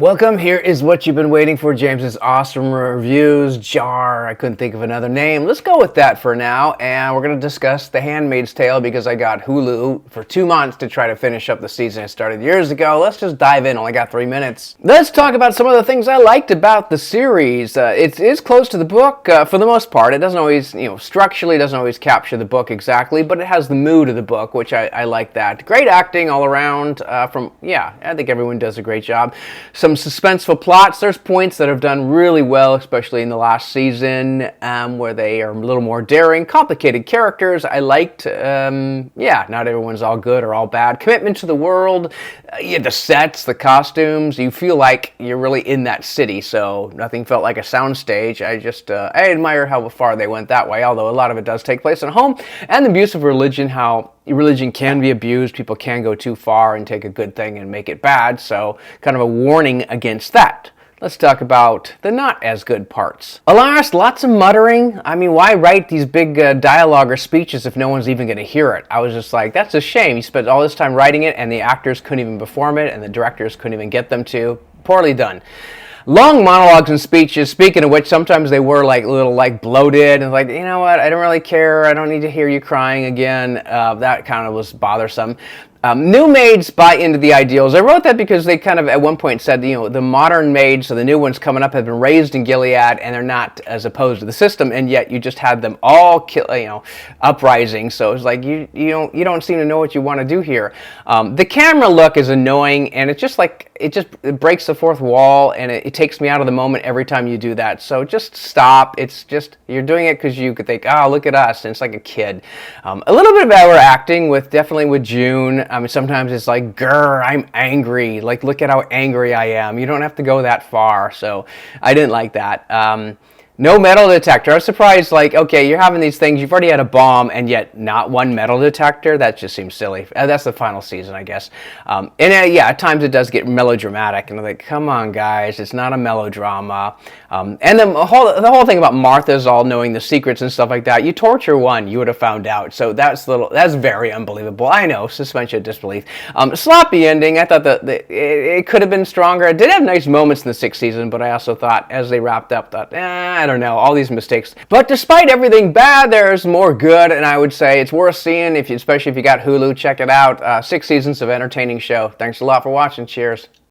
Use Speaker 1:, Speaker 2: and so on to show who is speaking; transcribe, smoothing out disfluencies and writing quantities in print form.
Speaker 1: Welcome, here is what you've been waiting for, James's awesome reviews. Jar, I couldn't think of another name. Let's go with that for now, and we're going to discuss The Handmaid's Tale because I got Hulu for 2 months to try to finish up the season I started years ago. Let's just dive in, only got 3 minutes. Let's talk about some of the things I liked about the series. It is close to the book for the most part. It doesn't always, structurally doesn't always capture the book exactly, but it has the mood of the book, which I like that. Great acting all around I think everyone does a great job. Some suspenseful plots. There's points that have done really well, especially in the last season, where they are a little more daring. Complicated characters. I liked, not everyone's all good or all bad. Commitment to the world, the sets, the costumes. You feel like you're really in that city, so nothing felt like a soundstage. I admire how far they went that way, although a lot of it does take place at home. And the abuse of religion, how religion can be abused. People can go too far and take a good thing and make it bad, so kind of a warning against that. Let's talk about the not as good parts. Alas, lots of muttering. I mean, why write these big dialogue or speeches if no one's even going to hear it? I was just like, that's a shame. You spent all this time writing it and the actors couldn't even perform it and the directors couldn't even get them to. Poorly done. Long monologues and speeches, speaking of which, sometimes they were like a little bloated and like, you know what, I don't really care, I don't need to hear you crying again. That kind of was bothersome. New maids buy into the ideals. I wrote that because they kind of at one point said, the modern maids, so the new ones coming up, have been raised in Gilead and they're not as opposed to the system, and yet you just had them all uprising. So it's like you don't seem to know what you want to do here. The camera look is annoying, and it breaks the fourth wall, and it takes me out of the moment every time you do that. So just stop. It's just you're doing it because you could think, oh, look at us, and it's like a kid. A little bit of overacting definitely with June. I mean, sometimes it's like, grr, I'm angry. Like, look at how angry I am. You don't have to go that far. So I didn't like that. No metal detector. I was surprised, okay, you're having these things, you've already had a bomb, and yet not one metal detector? That just seems silly. That's the final season, I guess. At times it does get melodramatic, and I'm like, come on, guys, it's not a melodrama. And the whole thing about Martha's all knowing the secrets and stuff like that, you torture one, you would have found out. So that's very unbelievable. I know, suspension of disbelief. Sloppy ending. I thought that it could have been stronger. It did have nice moments in the 6th season, but I also thought, as they wrapped up, I don't know, all these mistakes. But despite everything bad, there's more good, and I would say it's worth seeing, especially if you got Hulu. Check it out. 6 seasons of entertaining show. Thanks a lot for watching. Cheers.